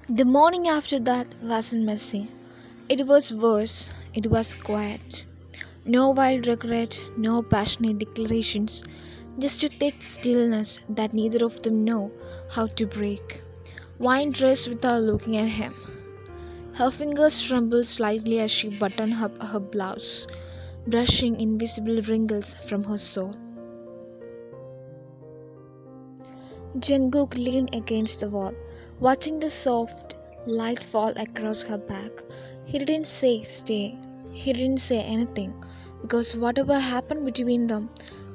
The morning after that wasn't messy. It was worse. It was quiet. No wild regret, no passionate declarations, just a thick stillness that neither of them know how to break. Wine dressed without looking at him. Her fingers trembled slightly as she buttoned up her blouse, brushing invisible wrinkles from her soul. Jungkook leaned against the wall, watching the soft light fall across her back. He didn't say stay. He didn't say anything, because whatever happened between them,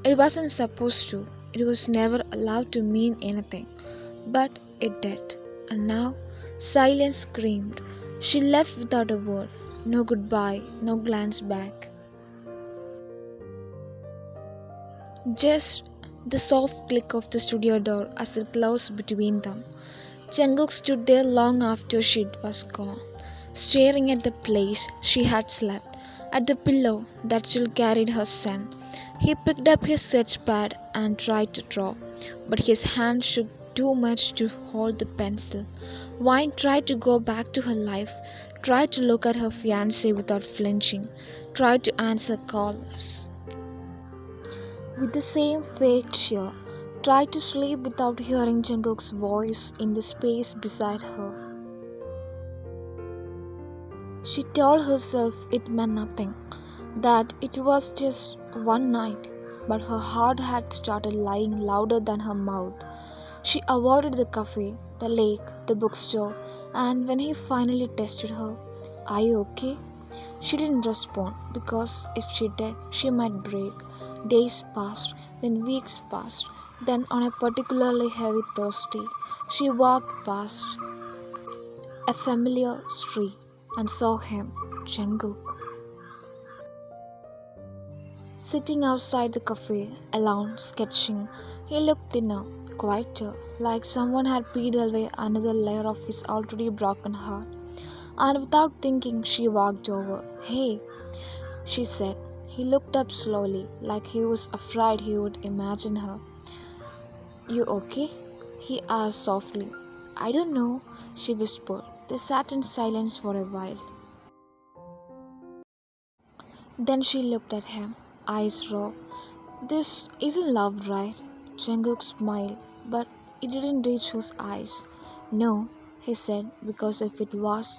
it wasn't supposed to. It was never allowed to mean anything. But it did. And now silence screamed. She left without a word. No goodbye, no glance back. Just the soft click of the studio door as it closed between them. Jungkook stood there long after she was gone, staring at the place she had slept, at the pillow that still carried her scent. He picked up his sketch pad and tried to draw, but his hand shook too much to hold the pencil. Wine tried to go back to her life, tried to look at her fiancé without flinching, tried to answer calls with the same fake cheer, tried to sleep without hearing Jungkook's voice in the space beside her. She told herself it meant nothing, that it was just one night, but her heart had started lying louder than her mouth. She avoided the cafe, the lake, the bookstore, and when he finally tested her, "Are you okay?" She didn't respond because if she did, she might break. Days passed, then weeks passed. Then, on a particularly heavy Thursday, she walked past a familiar street and saw him, Jungkook, sitting outside the cafe, alone, sketching. He looked thinner, quieter, like someone had peeled away another layer of his already broken heart. And without thinking, she walked over. "Hey," she said. He looked up slowly, like he was afraid he would imagine her. "You okay?" he asked softly. "I don't know," she whispered. They sat in silence for a while. Then she looked at him, eyes raw. "This isn't love, right?" Jungkook smiled, but it didn't reach his eyes. "No," he said, "because if it was,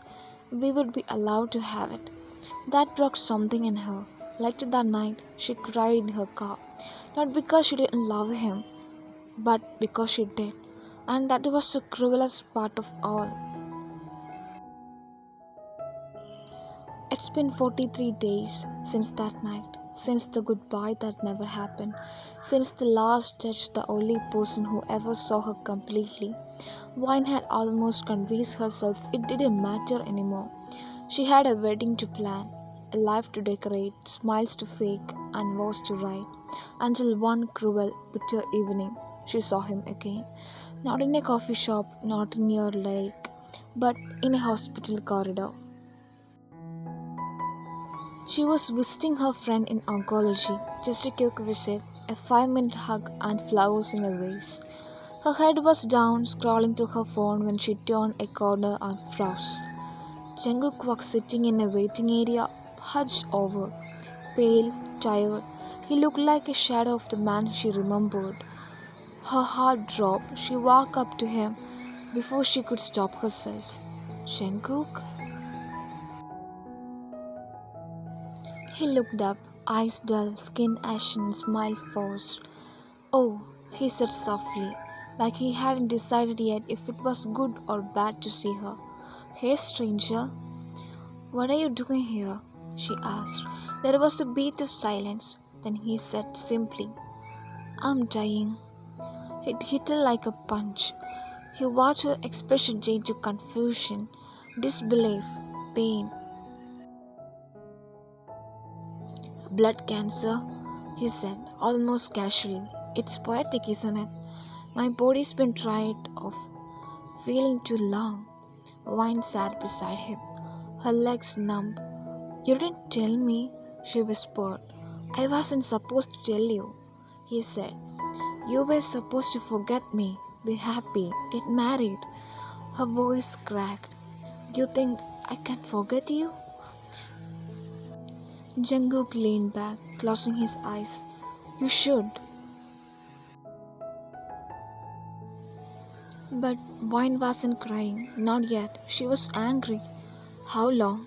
we would be allowed to have it." That broke something in her. Later that night, she cried in her car, not because she didn't love him, but because she did, and that was the cruelest part of all. It's been 43 days since that night, since the goodbye that never happened, since the last touch, the only person who ever saw her completely. Wine had almost convinced herself it didn't matter anymore. She had a wedding to plan, a life to decorate, smiles to fake, and vows to write, until one cruel, bitter evening she saw him again. Not in a coffee shop, not near a lake, but in a hospital corridor. She was visiting her friend in oncology, just a quick visit, a 5-minute hug, and flowers in a vase. Her head was down, scrolling through her phone when she turned a corner and froze. Jungkook was sitting in a waiting area, hunched over, pale, tired. He looked like a shadow of the man she remembered. Her heart dropped. She walked up to him before she could stop herself. "Jungkook?" He looked up, eyes dull, skin ashen, smile forced. "Oh," he said softly, like he hadn't decided yet if it was good or bad to see her. "Hey, stranger." "What are you doing here?" she asked. There was a beat of silence. Then he said simply, "I'm dying." It hit her like a punch. He watched her expression change to confusion, disbelief, pain. "Blood cancer," he said, almost casually. "It's poetic, isn't it? My body's been tired of feeling too long." Wine sat beside him, her legs numb. "You didn't tell me," she whispered. "I wasn't supposed to tell you," he said. "You were supposed to forget me, be happy, get married." Her voice cracked. You think I can forget you? Jungkook leaned back, closing his eyes. You should. But Vine wasn't crying, not yet. She was angry. How long?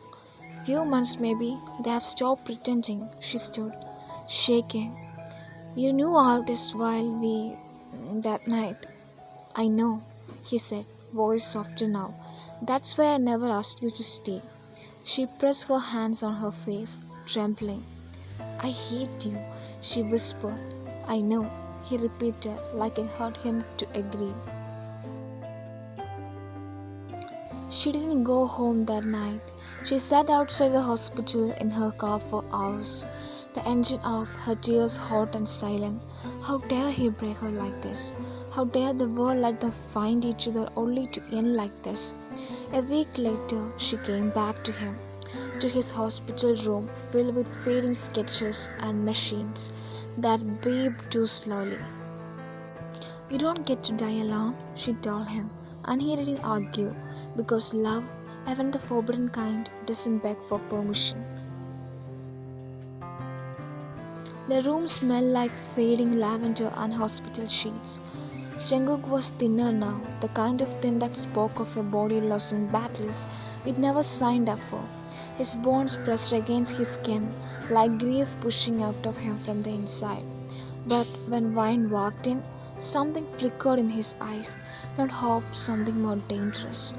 Few months maybe. They have stopped pretending. She stood, shaking. You knew all this while that night. I know, he said, voice softer now. That's why I never asked you to stay. She pressed her hands on her face, trembling. I hate you, she whispered. I know, he repeated, like it hurt him to agree. She didn't go home that night. She sat outside the hospital in her car for hours, the engine off, her tears hot and silent. How dare he break her like this? How dare the world let them find each other only to end like this? A week later, she came back to him, to his hospital room filled with fading sketches and machines that beeped too slowly. You don't get to die alone, she told him, and he didn't argue, because love, even the forbidden kind, doesn't beg for permission. The room smelled like fading lavender and hospital sheets. Jungkook was thinner now, the kind of thin that spoke of a body losing battles it never signed up for. His bones pressed against his skin, like grief pushing out of him from the inside. But when Vine walked in, something flickered in his eyes, not hope, something more dangerous.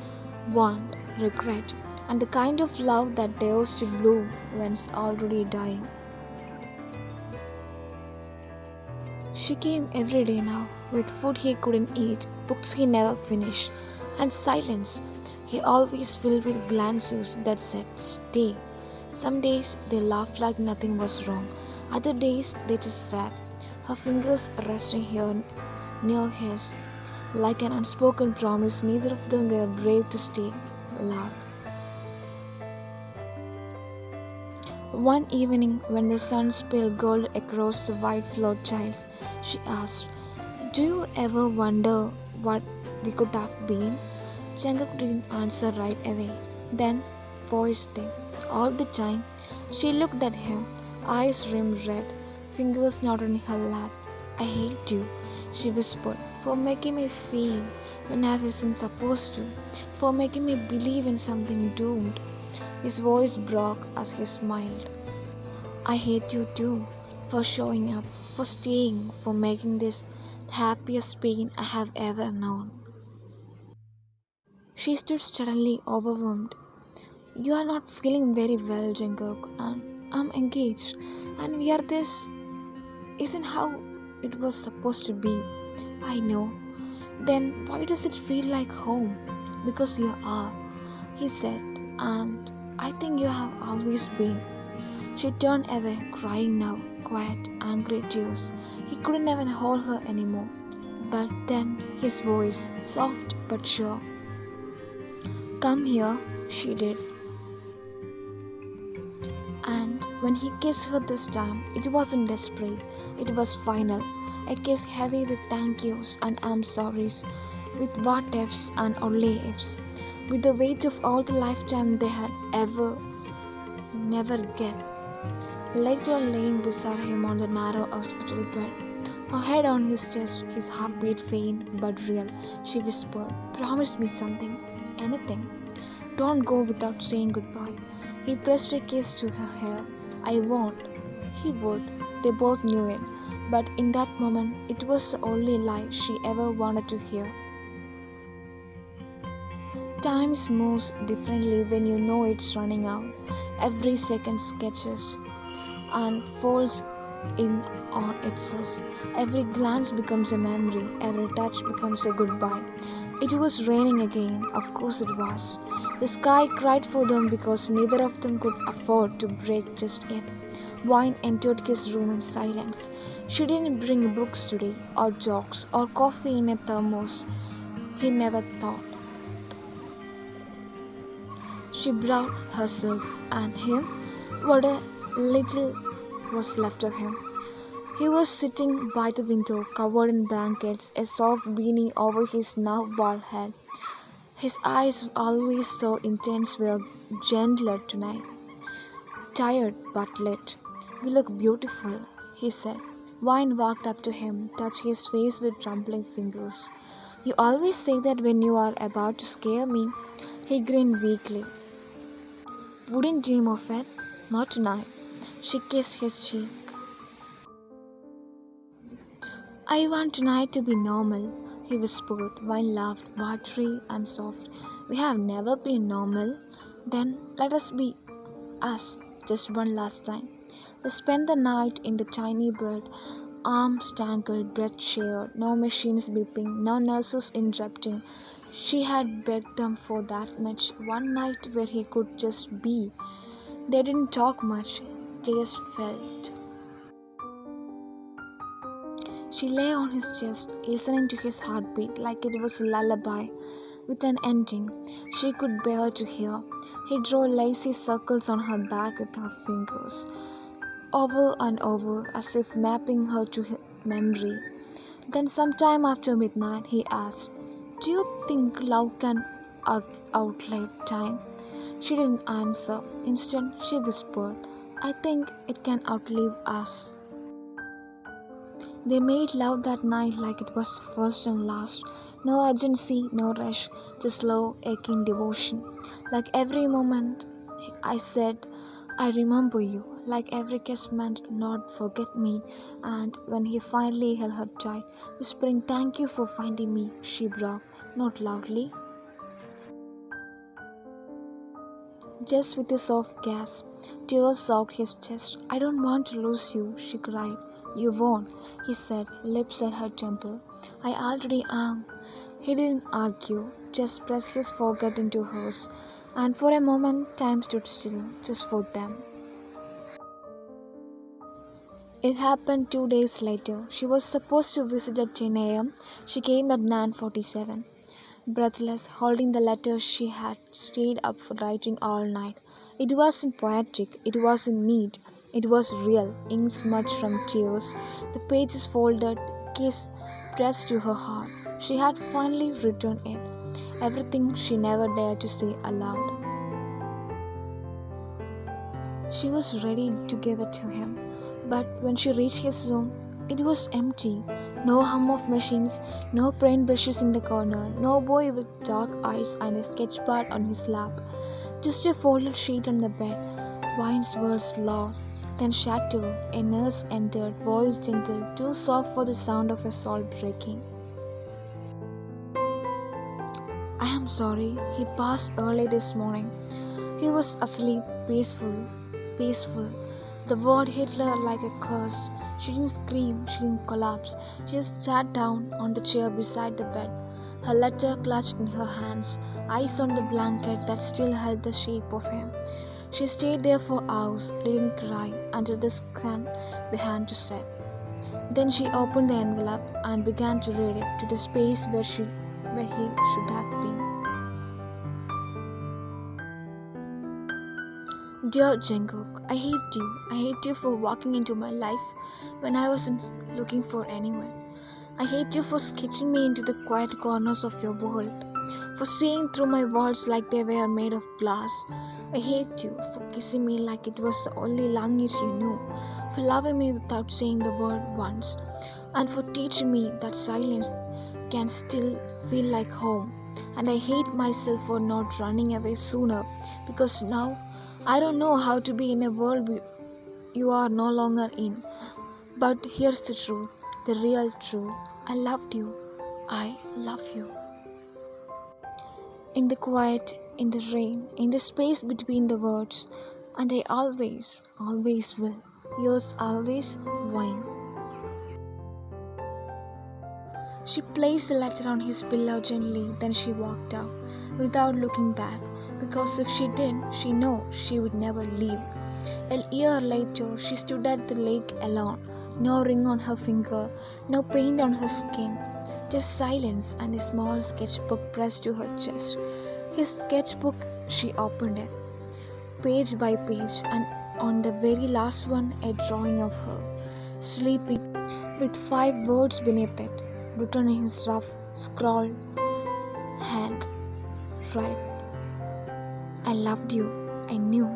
Want, regret, and the kind of love that dares to bloom when it's already dying. She came every day now, with food he couldn't eat, books he never finished, and silence he always filled with glances that said, stay. Some days they laughed like nothing was wrong, other days they just sat, her fingers resting here near his, like an unspoken promise neither of them were brave to stay loud. One evening, when the sun spilled gold across the white floored tiles, she asked, do you ever wonder what we could have been? Jungkook didn't answer right away. Then, voice thing. All the time, she looked at him, eyes rimmed red, fingers knotted in her lap. I hate you, she whispered, for making me feel when I wasn't supposed to, for making me believe in something doomed. His voice broke as he smiled. I hate you too, for showing up, for staying, for making this the happiest pain I have ever known. She stood suddenly overwhelmed. You are not feeling very well, Jungkook, and I'm engaged, and we are this isn't how it was supposed to be. I know. Then why does it feel like home? Because you are, he said, and I think you have always been. She turned away, crying now, quiet, angry tears. He couldn't even hold her anymore. But then his voice, soft but sure. Come here, she did. And when he kissed her this time, it wasn't desperate, it was final. A kiss heavy with thank yous and I'm sorries, with what ifs and only ifs, with the weight of all the lifetime they had ever, never get. Later, laying beside him on the narrow hospital bed, her head on his chest, his heartbeat faint but real, she whispered, promise me something, anything. Don't go without saying goodbye. He pressed a kiss to her hair. I won't. He would. They both knew it. But in that moment, it was the only lie she ever wanted to hear. Time moves differently when you know it's running out. Every second sketches and folds in on itself. Every glance becomes a memory, every touch becomes a goodbye. It was raining again, of course it was. The sky cried for them because neither of them could afford to break just yet. Wine entered his room in silence. She didn't bring books today, or jokes, or coffee in a thermos. He never thought. She brought herself and him what a little was left of him. He was sitting by the window, covered in blankets, a soft beanie over his now bald head. His eyes, always so intense, were gentler tonight, tired but lit. "You look beautiful," he said. Wine walked up to him, touched his face with trembling fingers. "You always say that when you are about to scare me." He grinned weakly. "Wouldn't dream of it. Not tonight." She kissed his cheek. "I want tonight to be normal," he whispered. Wine laughed, watery and soft. "We have never been normal. Then let us be us, just one last time." They spent the night in the tiny bed, arms tangled, breath shared, no machines beeping, no nurses interrupting. She had begged them for that much, one night where he could just be. They didn't talk much, they just felt. She lay on his chest, listening to his heartbeat like it was a lullaby with an ending she could bear to hear. He drew lacy circles on her back with her fingers, over and over, as if mapping her to memory. Then, sometime after midnight, he asked, "Do you think love can outlive time?" She didn't answer. Instead, she whispered, "I think it can outlive us." They made love that night like it was first and last. No urgency, no rush, just slow, aching devotion. Like every moment I said, "I remember you." Like every kiss meant, "Not forget me." And when he finally held her tight, whispering, "Thank you for finding me," she broke, not loudly, just with a soft gasp. Tears soaked his chest. "I don't want to lose you," she cried. "You won't," he said, lips at her temple. "I already am." He didn't argue, just pressed his forehead into hers, and for a moment time stood still, just for them. It happened 2 days later. She was supposed to visit at 10 a.m. She came at 9:47. Breathless, holding the letter she had stayed up for writing all night. It wasn't poetic, it wasn't neat, it was real, ink smudged from tears, the pages folded, kiss pressed to her heart. She had finally written it, everything she never dared to say aloud. She was ready to give it to him, but when she reached his room, it was empty. No hum of machines, no paintbrushes in the corner, no boy with dark eyes and a sketchpad on his lap. Just a folded sheet on the bed. Wine's words loud, then shattered. A nurse entered, voice gentle, too soft for the sound of a salt breaking. "I am sorry." He passed early this morning. He was asleep, peaceful. The word hit her like a curse. She didn't scream, she didn't collapse. She just sat down on the chair beside the bed, her letter clutched in her hands, eyes on the blanket that still held the shape of him. She stayed there for hours, didn't cry, until the sun began to set. Then she opened the envelope and began to read it to the space where he should have been. "Dear Jungkook, I hate you. I hate you for walking into my life when I wasn't looking for anyone. I hate you for sketching me into the quiet corners of your world, for seeing through my walls like they were made of glass. I hate you for kissing me like it was the only language you knew, for loving me without saying the word once, and for teaching me that silence can still feel like home. And I hate myself for not running away sooner, because now I don't know how to be in a world you are no longer in. But here's the truth, the real truth. I loved you. I love you." In the quiet, in the rain, in the space between the words, and I always will. Yours always, Wine. She placed the letter on his pillow gently, then she walked out, without looking back, because if she did, she knew she would never leave. A year later, she stood at the lake alone, no ring on her finger, no paint on her skin, just silence and a small sketchbook pressed to her chest. His sketchbook, she opened it, page by page, and on the very last one, a drawing of her, sleeping, with 5 words beneath it, written in his rough, scrawled hand. right. I loved you. I knew.